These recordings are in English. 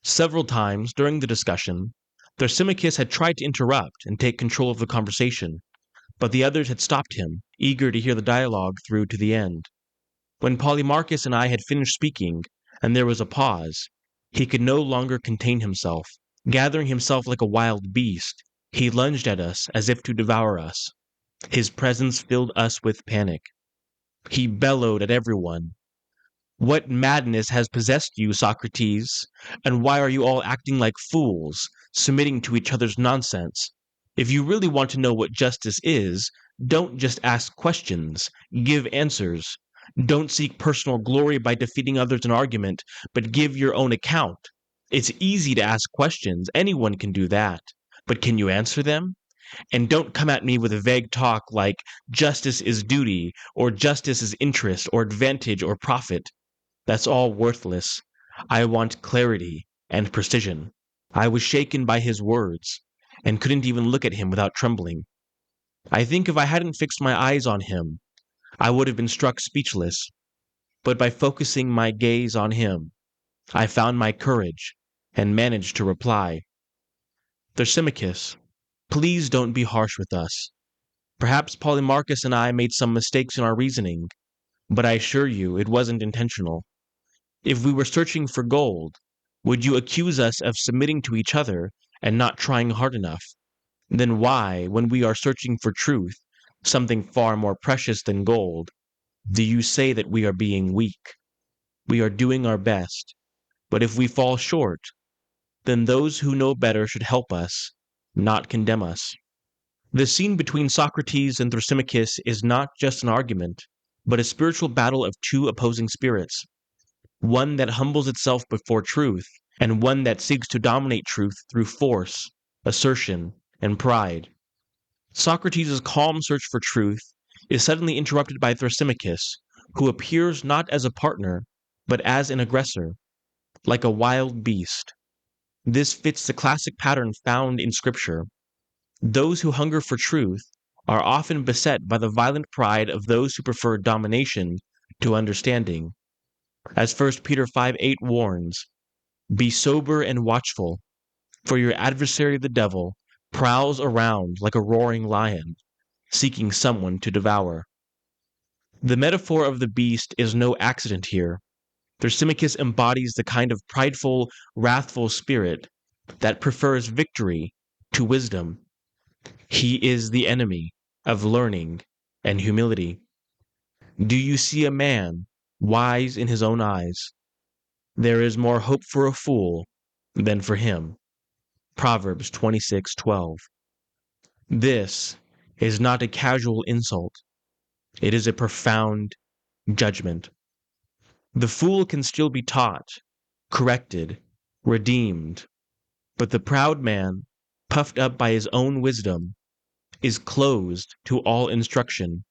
Several times during the discussion, Thrasymachus had tried to interrupt and take control of the conversation, but the others had stopped him, eager to hear the dialogue through to the end. When Polemarchus and I had finished speaking, and there was a pause, he could no longer contain himself. Gathering himself like a wild beast, he lunged at us as if to devour us. His presence filled us with panic. He bellowed at everyone. "What madness has possessed you, Socrates? And why are you all acting like fools, submitting to each other's nonsense? If you really want to know what justice is, don't just ask questions, give answers. Don't seek personal glory by defeating others in argument, but give your own account. It's easy to ask questions, anyone can do that. But can you answer them? And don't come at me with a vague talk like justice is duty, or justice is interest, or advantage, or profit. That's all worthless. I want clarity and precision." I was shaken by his words, and couldn't even look at him without trembling. I think if I hadn't fixed my eyes on him, I would have been struck speechless. But by focusing my gaze on him, I found my courage and managed to reply. "Thrasymachus, please don't be harsh with us. Perhaps Polemarchus and I made some mistakes in our reasoning, but I assure you it wasn't intentional. If we were searching for gold, would you accuse us of submitting to each other and not trying hard enough? Then why, when we are searching for truth, something far more precious than gold, do you say that we are being weak? We are doing our best, but if we fall short, then those who know better should help us, not condemn us." The scene between Socrates and Thrasymachus is not just an argument, but a spiritual battle of two opposing spirits, one that humbles itself before truth, and one that seeks to dominate truth through force, assertion, and pride. Socrates' calm search for truth is suddenly interrupted by Thrasymachus, who appears not as a partner, but as an aggressor, like a wild beast. This fits the classic pattern found in Scripture. Those who hunger for truth are often beset by the violent pride of those who prefer domination to understanding. As 1 Peter 5:8 warns, "Be sober and watchful, for your adversary the devil prowls around like a roaring lion, seeking someone to devour." The metaphor of the beast is no accident here. Thrasymachus embodies the kind of prideful, wrathful spirit that prefers victory to wisdom. He is the enemy of learning and humility. Do you see a man wise in his own eyes? There is more hope for a fool than for him. Proverbs 26:12. This is not a casual insult. It is a profound judgment. The fool can still be taught, corrected, redeemed, but the proud man, puffed up by his own wisdom, is closed to all instruction.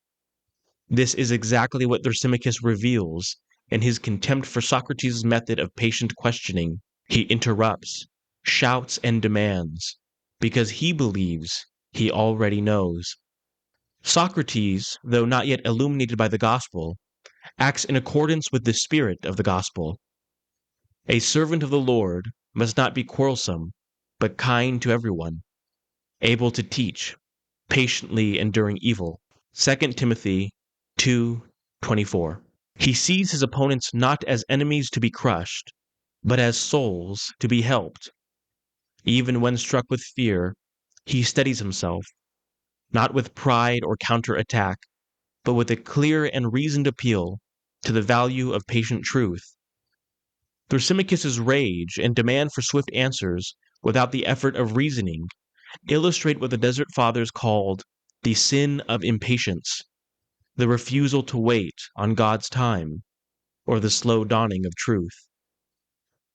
This is exactly what Thrasymachus reveals in his contempt for Socrates' method of patient questioning. He interrupts, shouts, and demands, because he believes he already knows. Socrates, though not yet illuminated by the gospel, acts in accordance with the spirit of the gospel. A servant of the Lord must not be quarrelsome, but kind to everyone, able to teach, patiently enduring evil. 2 Timothy 2:24. He sees his opponents not as enemies to be crushed, but as souls to be helped. Even when struck with fear, he steadies himself, not with pride or counter-attack, but with a clear and reasoned appeal to the value of patient truth. Thrasymachus' rage and demand for swift answers without the effort of reasoning illustrate what the Desert Fathers called the sin of impatience, the refusal to wait on God's time, or the slow dawning of truth.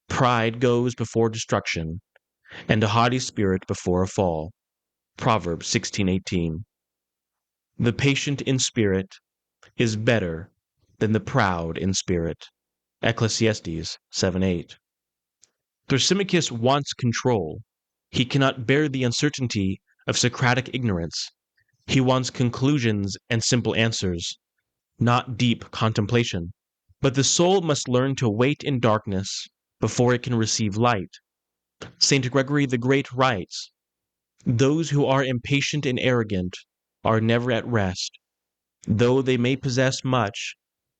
Pride goes before destruction, and a haughty spirit before a fall. Proverbs 16:18. The patient in spirit is better than the proud in spirit. Ecclesiastes 7:8. Thrasymachus wants control. He cannot bear the uncertainty of Socratic ignorance. He wants conclusions and simple answers, not deep contemplation. But the soul must learn to wait in darkness before it can receive light. Saint Gregory the Great writes, "Those who are impatient and arrogant are never at rest. Though they may possess much,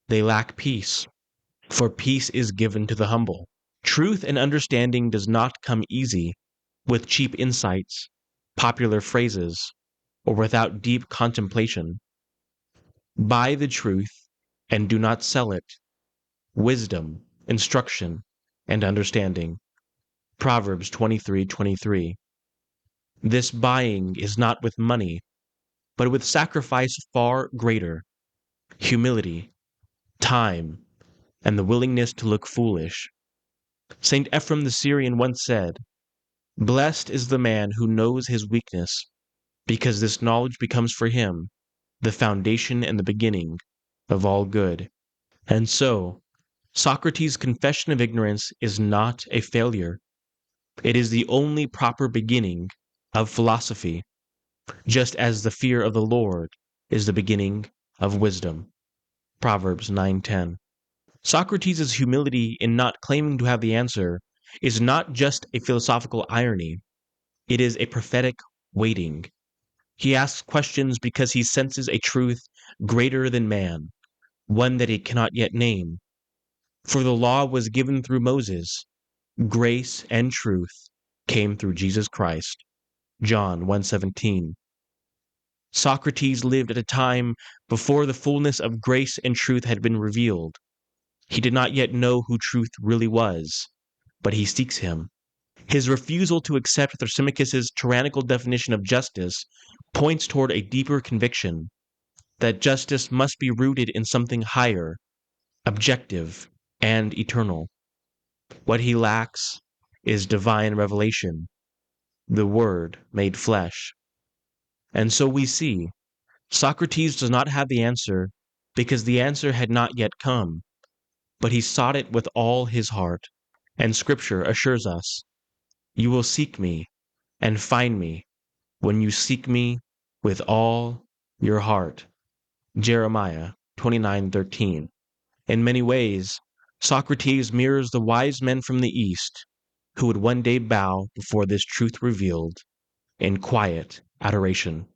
they lack peace, for peace is given to the humble." Truth and understanding does not come easy, with cheap insights, popular phrases, or without deep contemplation. Buy the truth and do not sell it. Wisdom, instruction, and understanding. Proverbs 23:23. This buying is not with money, but with sacrifice far greater, humility, time, and the willingness to look foolish. Saint Ephrem the Syrian once said, "Blessed is the man who knows his weakness, because this knowledge becomes for him the foundation and the beginning of all good." And so, Socrates' confession of ignorance is not a failure. It is the only proper beginning of philosophy, just as the fear of the Lord is the beginning of wisdom. Proverbs 9:10. Socrates' humility in not claiming to have the answer is not just a philosophical irony, it is a prophetic waiting. He asks questions because he senses a truth greater than man, one that he cannot yet name. For the law was given through Moses, grace and truth came through Jesus Christ. John 1:17. Socrates lived at a time before the fullness of grace and truth had been revealed. He did not yet know who truth really was, but he seeks him. His refusal to accept Thrasymachus' tyrannical definition of justice points toward a deeper conviction that justice must be rooted in something higher, objective, and eternal. What he lacks is divine revelation, the Word made flesh. And so we see, Socrates does not have the answer because the answer had not yet come, but he sought it with all his heart. And Scripture assures us, "You will seek me and find me when you seek me with all your heart." Jeremiah 29:13. In many ways, Socrates mirrors the wise men from the East who would one day bow before this truth revealed in quiet adoration.